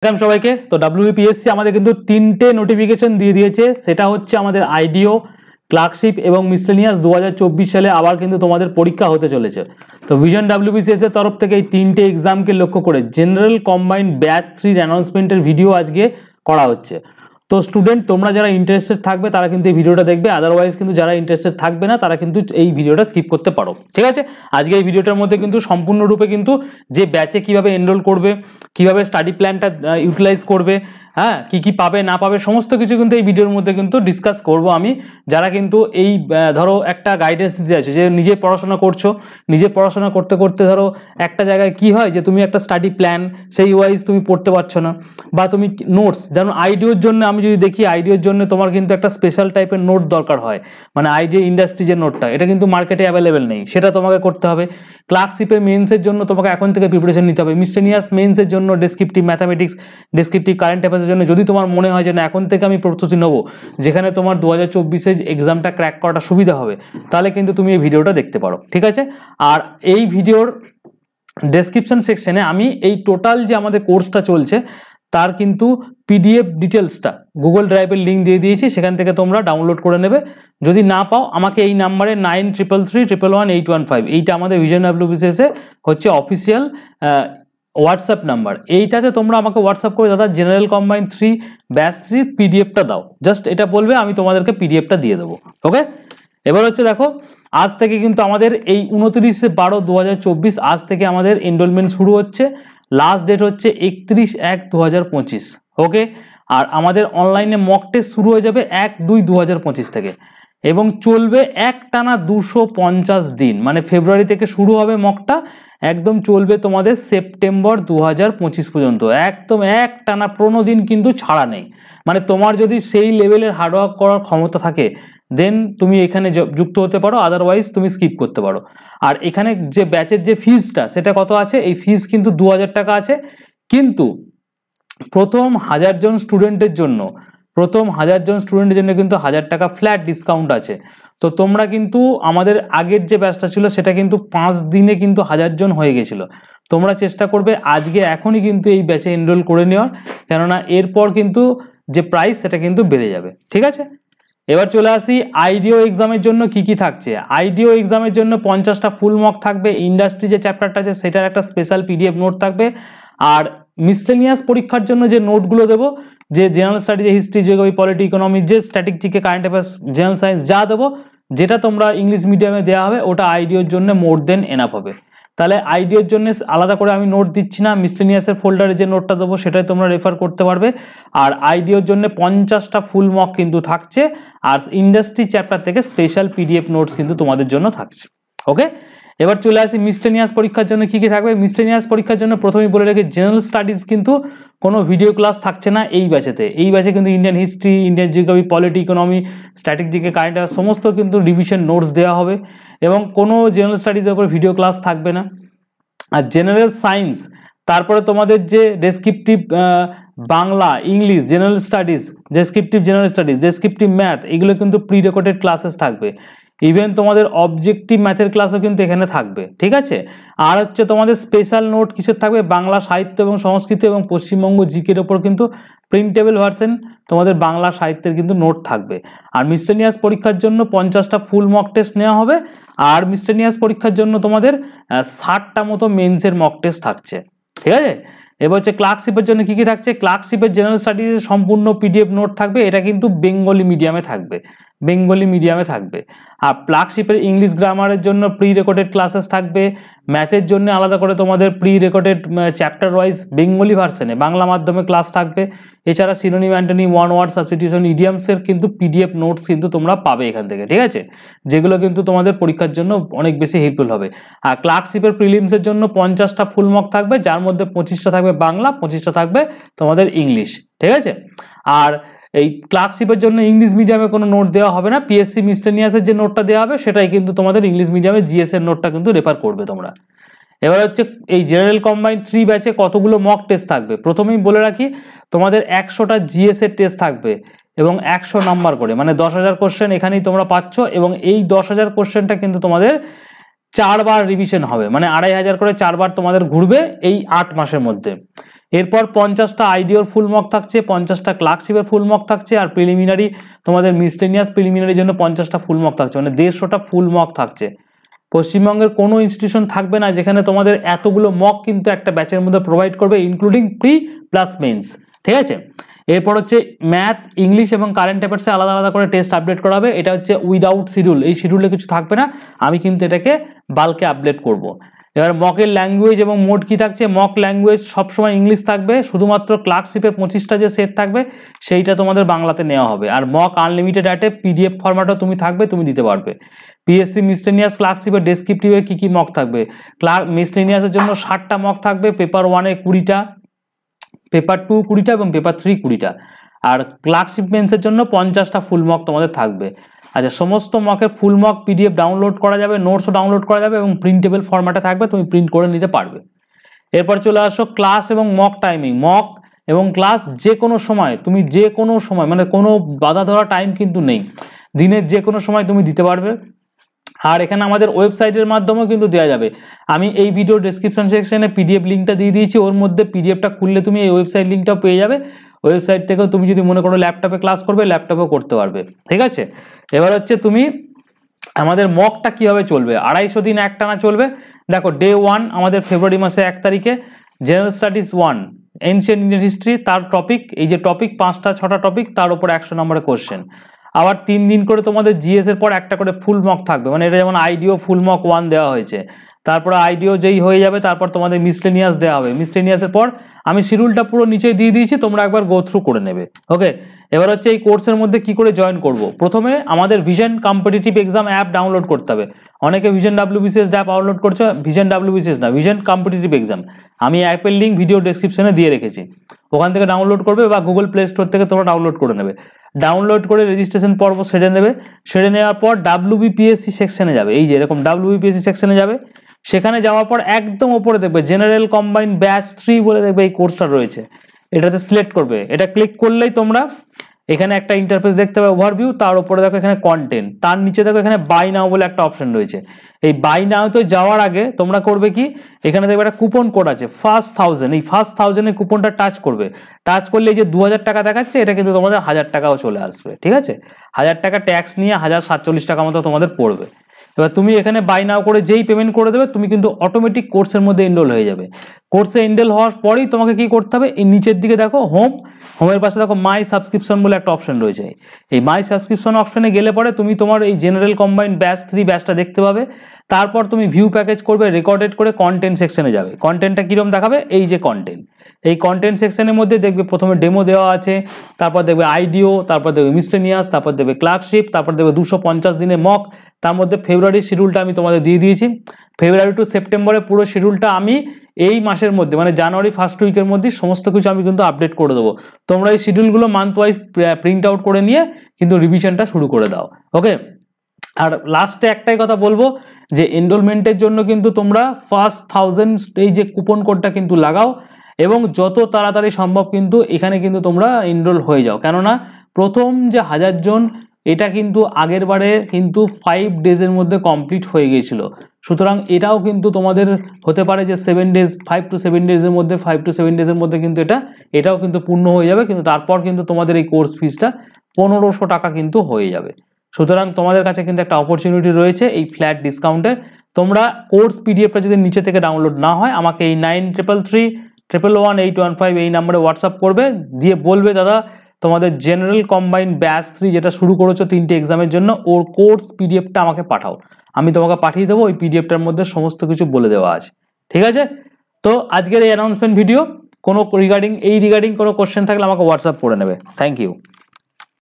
সবাইকে তো WBPSC আমাদের কিন্তু তিনটে নোটিফিকেশন দিয়ে দিয়েছে। সেটা হচ্ছে আমাদের আইডিও, ক্লার্কশিপ এবং মিসলেনিয়াস 2024 সালে আবার কিন্তু তোমাদের পরীক্ষা হতে চলেছে। তো ভিশন WBCS এর তরফ থেকে এই তিনটে এক্সামকে লক্ষ্য করে জেনারেল কম্বাইন্ড ব্যাচ 3 অ্যানাউন্সমেন্টের ভিডিও আজকে করা হচ্ছে। তো স্টুডেন্ট তোমরা যারা ইন্টারেস্টেড থাকবে তারা কিন্তু এই ভিডিওটা দেখবে, আদারওয়াইজ কিন্তু যারা ইন্টারেস্টেড থাকবে না তারা কিন্তু এই ভিডিওটা স্কিপ করতে পারো, ঠিক আছে। আজকে এই ভিডিওটার মধ্যে কিন্তু সম্পূর্ণরূপে কিন্তু যে ব্যাচে কিভাবে এনরোল করবে, কিভাবে স্টাডি প্ল্যানটা ইউটিলাইজ করবে, হ্যাঁ কি কি পাবে না পাবে সমস্ত কিছু কিন্তু এই ভিডিওর মধ্যে কিন্তু ডিসকাস করব আমি। যারা কিন্তু এই ধরো একটা গাইডেন্স দিতে চাইছো যে নিজে পড়াশোনা করছো, নিজে পড়াশোনা করতে করতে ধরো একটা জায়গায় কি হয় যে তুমি একটা স্টাডি প্ল্যান সেই ওয়াইজ তুমি পড়তে পারছো না, বা তুমি নোটস যেমন আইডিওর জন্য আমি যদি দেখি আইডিওর জন্য তোমার কিন্তু একটা স্পেশাল টাইপের নোট দরকার হয়, মানে আইডিও ইন্ডাস্ট্রি যে নোটটা এটা কিন্তু মার্কেটে অ্যাভেলেবেল নেই, সেটা তোমাকে করতে হবে। ক্লার্কশিপের মেন্সের জন্য তোমাকে এখন থেকে প্রিপারেশন নিতে হবে। মিসলেনিয়াস মেন্সের জন্য ডেসক্রিপটিভ ম্যাথামেটিক্স, ডেসক্রিপটিভ কারেন্ট অ্যাফেয়ার্সের জন্য যদি তোমার মনে হয় যে না এখন থেকে আমি প্রস্তুতি নেবো যেখানে তোমার 2024 এক্সামটা ক্র্যাক করাটা সুবিধা হবে, তাহলে কিন্তু তুমি এই ভিডিওটা দেখতে পারো, ঠিক আছে। আর এই ভিডিওর ডেসক্রিপশন সেকশনে আমি এই টোটাল যে আমাদের কোর্সটা চলছে তার কিন্তু পিডিএফ ডিটেলসটা গুগল ড্রাইভের লিঙ্ক দিয়ে দিয়েছি, সেখান থেকে তোমরা ডাউনলোড করে নেবে। যদি না পাও আমাকে এই নাম্বারে 9333111815 এইটা আমাদের ভিশন WBCS হচ্ছে অফিসিয়াল হোয়াটসঅ্যাপ নাম্বার। এইটাতে তোমরা আমাকে হোয়াটসঅ্যাপ করে দাদা জেনারেল কম্বাইন্ড 3 ব্যাচ 3 পিডিএফটা দাও, জাস্ট এটা বলবে আমি তোমাদেরকে পিডিএফটা দিয়ে দেবো, ওকে। এবার হচ্ছে দেখো আজ থেকে কিন্তু আমাদের এই 29/12/2024 আজ থেকে আমাদের এনরোলমেন্ট শুরু হচ্ছে। লাস্ট ডেট হচ্ছে 31/1/2025, ওকে। আর আমাদের অনলাইনে মক টেস্ট শুরু হয়ে যাবে 1/2/2025 থেকে এবং চলবে একটানা 250 দিন, মানে ফেব্রুয়ারি থেকে শুরু হবে মকটা, একদম চলবে তোমাদের সেপ্টেম্বর 2025 পর্যন্ত, একদম একটানা 15 দিন কিন্তু ছাড়া নেই। মানে তোমার যদি সেই লেভেলের হার্ডওয়ার্ক করার ক্ষমতা থাকে দেন তুমি এখানে যুক্ত হতে পারো, আদারওয়াইজ তুমি স্কিপ করতে পারো। আর এখানে যে ব্যাচের যে ফিজটা সেটা কত আছে, এই ফিজ কিন্তু 2000 টাকা আছে, কিন্তু প্রথম 1000 জন স্টুডেন্টের জন্য কিন্তু 1000 টাকা ফ্ল্যাট ডিসকাউন্ট আছে। তো তোমরা কিন্তু আমাদের আগের যে ব্যাচটা ছিল সেটা কিন্তু 5 দিনে কিন্তু 1000 জন হয়ে গেছিল। তোমরা চেষ্টা করবে আজকে এখনই কিন্তু এই ব্যাচে এনরোল করে নেওয়ার, কেননা এরপর কিন্তু যে প্রাইস সেটা কিন্তু বেড়ে যাবে, ঠিক আছে। এবার চলে আসি আইডিও এক্সামের জন্য কি কি থাকছে। আইডিও এক্সামের জন্য 50টা ফুল মক থাকবে, ইন্ডাস্ট্রি যে চ্যাপ্টারটা আছে সেটার একটা স্পেশাল পিডিএফ নোট থাকবে। আর মিসলেনিয়াস পরীক্ষার জন্য যে নোটগুলো দেবো, যে জেনারেল স্টাডি, যে হিস্ট্রি, জিওগ্রাফি, পলিটি, ইকোনমি, যে static GK, current affairs, general science যা দেবো, যেটা তোমরা ইংলিশ মিডিয়ামে দেওয়া হবে ওটা আইডিওর জন্য মোর দেন এনাফ হবে। তাহলে আইডিওর জন্য আলাদা করে আমি নোট দিচ্ছি না, মিসলেনিয়াসের ফোল্ডারে যে নোটটা দেবো সেটাই তোমরা রেফার করতে পারবে। আর আইডিওর জন্য 50টা ফুল মক কিন্তু থাকছে, আর ইন্ডাস্ট্রি চ্যাপ্টার থেকে স্পেশাল পিডিএফ নোটস কিন্তু তোমাদের জন্য থাকছে, ওকে। এবার চলে আসি মিসলেনিয়াস পরীক্ষার জন্য কি কি থাকবে। মিসলেনিয়াস পরীক্ষার জন্য প্রথমেই বলে রেখে জেনারেল স্টাডিজ কিন্তু কোনো ভিডিও ক্লাস থাকছে না এই ব্যাচেতে। এই ব্যাচে কিন্তু Indian history, Indian geography, polity, economy, static GK, current affairs সমস্ত কিন্তু রিভিশন নোটস দেওয়া হবে এবং কোনো জেনারেল স্টাডিজের উপর ভিডিও ক্লাস থাকবে না। আর জেনারেল সায়েন্স, তারপরে তোমাদের যে descriptive Bangla, English, general studies, descriptive general studies, descriptive math, এগুলো কিন্তু প্রি রেকর্ডেড ক্লাসেস থাকবে। ইভেন তোমাদের অবজেক্টিভ ম্যাথের ক্লাসও কিন্তু এখানে থাকবে, ঠিক আছে। আর হচ্ছে তোমাদের স্পেশাল নোট কিসের থাকবে, বাংলা সাহিত্য এবং সংস্কৃত এবং পশ্চিমবঙ্গ জিকের ওপর কিন্তু প্রিন্টেবল ভার্সন তোমাদের বাংলা সাহিত্যের কিন্তু নোট থাকবে। আর মিসলেনিয়াস পরীক্ষার জন্য 50টা ফুল মক টেস্ট নেওয়া হবে, আর মিসলেনিয়াস পরীক্ষার জন্য তোমাদের 60টা মতো মেন্সের মক টেস্ট থাকছে, ঠিক আছে। এবার হচ্ছে ক্লার্কশিপের জন্য কি কি থাকছে। ক্লার্কশিপের জেনারেল স্টাডিজের সম্পূর্ণ পিডিএফ নোট থাকবে, এটা কিন্তু বেঙ্গলি মিডিয়ামে থাকবে, আর ক্লার্কশিপের ইংলিশ গ্রামারের জন্য প্রি রেকর্ডেড ক্লাসেস থাকবে। ম্যাথের জন্য আলাদা করে তোমাদের pre recorded chapter wise Bengali ভার্সনে বাংলা মাধ্যমে ক্লাস থাকবে। এছাড়া synonym, antonym, one word substitution, ইডিয়ামসের কিন্তু পিডিএফ নোটস কিন্তু তোমরা পাবে এখান থেকে, ঠিক আছে, যেগুলো কিন্তু তোমাদের পরীক্ষার জন্য অনেক বেশি হেল্পফুল হবে। আর ক্লার্কশিপের প্রিলিমসের জন্য 50টা ফুল মক থাকবে, যার মধ্যে 25টা থাকবে বাংলা, 25টা থাকবে তোমাদের ইংলিশ, ঠিক আছে। আর এই ক্লার্কশিপের জন্য ইংলিশ মিডিয়ামে কোনো নোট দেওয়া হবে না, পিএসসি মিসলেনিয়াসের যে নোটটা দেওয়া হবে সেটাই কিন্তু তোমাদের ইংলিশ মিডিয়ামে জিএস এর নোটটা কিন্তু রেফার করবে তোমরা। এবার হচ্ছে এই জেনারেল কম্বাইন্ড 3 ব্যাচে কতগুলো মক টেস্ট থাকবে। প্রথমেই বলে রাখি তোমাদের 100টা জিএস এর টেস্ট থাকবে এবং 100 নাম্বার করে, মানে 10,000 কোশ্চেন এখানেই তোমরা পাচ্ছ, এবং এই 10,000 কোশ্চেনটা কিন্তু তোমাদের 4 বার রিভিশন হবে, মানে 2500 করে 4 বার তোমাদের ঘুরবে এই 8 মাসের মধ্যে। এরপর 50টা আইডিওর ফুল মক থাকছে, 50টা ক্লার্কশিপের ফুল মক থাকছে, আর প্রিলিমিনারি তোমাদের মিসলেনিয়াস প্রিলিমিনারির জন্য 50টা ফুল মক থাকছে, মানে 150টা ফুল মক থাকছে। পশ্চিমবঙ্গের কোনো ইনস্টিটিউশন থাকবে না যেখানে তোমাদের এতগুলো মক কিন্তু একটা ব্যাচের মধ্যে প্রোভাইড করবে, ইনক্লুডিং প্রি প্লাস মেন্স, ঠিক আছে। এরপর হচ্ছে ম্যাথ, ইংলিশ এবং কারেন্ট অ্যাফেয়ার্সে আলাদা আলাদা করে টেস্ট আপডেট করা হবে। এটা হচ্ছে উইদাউট শিডিউল, এই শিডিউলে কিছু থাকবে না, আমি কিন্তু এটাকে বাল্কে আপডেট করব। এবার মকের ল্যাঙ্গুয়েজ এবং মোড কি থাকছে, মক ল্যাঙ্গুয়েজ সবসময় ইংলিশ থাকবে, শুধুমাত্র ক্লার্কশিপের 25টা যে সেট থাকবে সেইটা তোমাদের বাংলাতে নেওয়া হবে। আর মক আনলিমিটেড অ্যাটে PDF ফরম্যাটও তুমি থাকবে, তুমি দিতে পারবে। পিএসসি মিসলেনিয়াস ক্লার্কশিপের ডেসক্রিপটিভে কী কী মক থাকবে, মিসলেনিয়াসের জন্য 60টা মক থাকবে, পেপার 1-এ 20টা, পেপার 2 20টা এবং পেপার 3 20টা, আর ক্লার্কশিপ মেন্সের জন্য 50টা ফুল মক তোমাদের থাকবে। আচ্ছা, সমস্ত মকের ফুল মক PDF ডাউনলোড করা যাবে, নোটসও ডাউনলোড করা যাবে এবং প্রিন্টেবল ফরম্যাটে থাকবে, তুমি প্রিন্ট করে নিতে পারবে। এরপর চলে আসো ক্লাস এবং মক টাইমিং। মক এবং ক্লাস যে কোনো সময়, তুমি যে কোনো সময়, মানে কোনো বাধা ধরা টাইম কিন্তু নেই, দিনের যে কোনো সময় তুমি দিতে পারবে। আর এখানে আমাদের ওয়েবসাইটের মাধ্যমেও কিন্তু দেওয়া যাবে। আমি এই ভিডিও ডেসক্রিপশন সেকশনে PDF লিঙ্কটা দিয়ে দিয়েছি, ওর মধ্যে PDFটা খুললে তুমি এই ওয়েবসাইট লিঙ্কটাও পেয়ে যাবে। ওয়েবসাইট থেকেও তুমি যদি মনে করো ল্যাপটপে ক্লাস করবে, ল্যাপটপেও করতে পারবে, ঠিক আছে। এবার হচ্ছে তুমি আমাদের মকটা কীভাবে চলবে, 250 দিন একটানা চলবে। দেখো, ডে 1 আমাদের ফেব্রুয়ারি মাসে 1 তারিখে general studies 1 ancient Indian history, তার টপিক, এই যে টপিক 5টা 6টা টপিক, তার উপর 100 নম্বরের কোশ্চেন। আবার 3 দিন করে তোমাদের GS এর পর একটা করে ফুল মক থাকবে, মানে এটা যেমন আইডিও ফুল মক 1 দেওয়া হয়েছে, তারপরে আইডিও যেই হয়ে যাবে তারপর তোমাদের মিসলেনিয়াস দেওয়া হবে। মিসলেনিয়াসের পর আমি শিডিউলটা পুরো নিচে দিয়ে দিয়েছি, তোমরা একবার গো থ্রু করে নেবে, ওকে। এবার হচ্ছে এই কোর্সের মধ্যে কি করে জয়েন করব। প্রথমে আমাদের vision competitive exam app download করতে হবে। অনেকে ভিশন WBCS অ্যাপ ডাউনলোড করছে, ভিশন WBCS না, ভিশন কম্পিটিটিভ এক্সাম। আমি অ্যাপের লিঙ্ক ভিডিও ডেসক্রিপশনে দিয়ে রেখেছি, ওখান থেকে ডাউনলোড করবে বা গুগল প্লে স্টোর থেকে তোমরা ডাউনলোড করে নেবে। ডাউনলোড করে রেজিস্ট্রেশন পর্ব সেরে নেবে, সেরে নেওয়ার পর WBPSC সেকশনে যাবে, এই যে এরকম WBPSC সেকশনে যাবে। সেখানে যাওয়ার পর একদম ওপরে দেখবে জেনারেল কম্বাইন্ড ব্যাচ 3 বলে দেখবে এই কোর্সটা রয়েছে, এটাতে সিলেক্ট করবে। এটা ক্লিক করলেই তোমরা এখানে একটা ইন্টারফেস দেখতে পাবে, ওভারভিউ, তার উপরে দেখো এখানে কন্টেন্ট, তার নিচে দেখো এখানে বাই নাও বলে একটা অপশন রয়েছে। এই বাই নাওতে যাওয়ার আগে তোমরা করবে কি, এখানে দেখবে একটা কুপন কোড আছে ফার্স্ট 1000, এই ফার্স্ট 1000-এর কুপনটা টাচ করবে। টাচ করলে এই যে 2000 টাকা দেখাচ্ছে, এটা কিন্তু তোমাদের 1000 টাকাও চলে আসবে, ঠিক আছে। 1000 টাকা ট্যাক্স নিয়ে 1047 টাকা মতো তোমাদের পড়বে। এবার তুমি এখানে বাই নাও করে যেই পেমেন্ট করে দেবে, তুমি কিন্তু অটোমেটিক কোর্সের মধ্যে এনরোল হয়ে যাবে। কোর্সে এনরোল হওয়ার পরেই তোমাকে কি করতে হবে, এই নিচের দিকে দেখো হোমের পাশে দেখো মাই সাবস্ক্রিপশন বলে একটা অপশন রয়েছে। এই মাই সাবস্ক্রিপশন অপশনে গেলে পরে তুমি তোমার এই জেনারেল কম্বাইন্ড ব্যাচ 3 ব্যাচটা দেখতে পাবে। তারপর তুমি ভিউ প্যাকেজ করবে, রেকর্ডেড করে কন্টেন্ট সেকশনে যাবে। কন্টেন্টটা কীরকম দেখাবে, এই যে কন্টেন্ট, এই কন্টেন্ট সেকশনের মধ্যে দেখবে প্রথমে ডেমো দেওয়া আছে, তারপর দেখবে আইডিও, তারপর দেখবে মিসলেনিয়াস, তারপর দেখবে ক্লার্কশিপ, তারপর দেখবে 250 দিনের মক। তার মধ্যে ফেব্রুয়ারির শিডিউলটা আমি তোমাদের দিয়ে দিয়েছি। ফেব্রুয়ারি টু সেপ্টেম্বরের পুরো শিডিউলটা আমি এই মাসের মধ্যে, মানে জানুয়ারি ফার্স্ট উইকের মধ্যে সমস্ত কিছু আমি কিন্তু আপডেট করে দেবো। তোমরা এই শিডিউলগুলো মান্থ ওয়াইজ প্রিন্ট আউট করে নিয়ে কিন্তু রিভিশনটা শুরু করে দাও, ওকে। আর লাস্টে একটাই কথা বলবো যে এনরোলমেন্টের জন্য কিন্তু তোমরা ফার্স্ট 1000 এই যে কুপন কোডটা কিন্তু লাগাও এবং যত তাড়াতাড়ি সম্ভব কিন্তু এখানে কিন্তু তোমরা এনরোল হয়ে যাও। কেননা প্রথম যে 1000 জন, এটা কিন্তু আগের বারে কিন্তু 5 ডেজের মধ্যে কমপ্লিট হয়ে গিয়েছিল। সুতরাং এটাও কিন্তু তোমাদের হতে পারে যে 7 ডেজ, 5 to 7 ডেজের মধ্যে, 5 to 7 ডেজের মধ্যে কিন্তু এটাও কিন্তু পূর্ণ হয়ে যাবে। কিন্তু তারপর কিন্তু তোমাদের এই কোর্স ফিসটা 1500 টাকা কিন্তু হয়ে যাবে। সুতরাং তোমাদের কাছে কিন্তু একটা অপরচুনিটি রয়েছে এই ফ্ল্যাট ডিসকাউন্টের। তোমরা কোর্স PDFটা যদি নিচে থেকে ডাউনলোড না হয়, আমাকে এই 9333111815 এই নাম্বারে হোয়াটসঅ্যাপ করবে, দিয়ে বলবে দাদা তোমাদের জেনারেল কম্বাইন্ড ব্যাচ 3 যেটা শুরু করেছো 3টে এক্সামের জন্য, ওর কোর্স PDFটা আমাকে পাঠাও। আমি তোমাকে পাঠিয়ে দেবো, ওই PDFটার মধ্যে সমস্ত কিছু বলে দেওয়া আছে, ঠিক আছে। তো আজকের এই অ্যানাউন্সমেন্ট ভিডিও, কোনো রিগার্ডিং কোনো কোশ্চেন থাকলে আমাকে হোয়াটসঅ্যাপ করে নেবে। Thank you.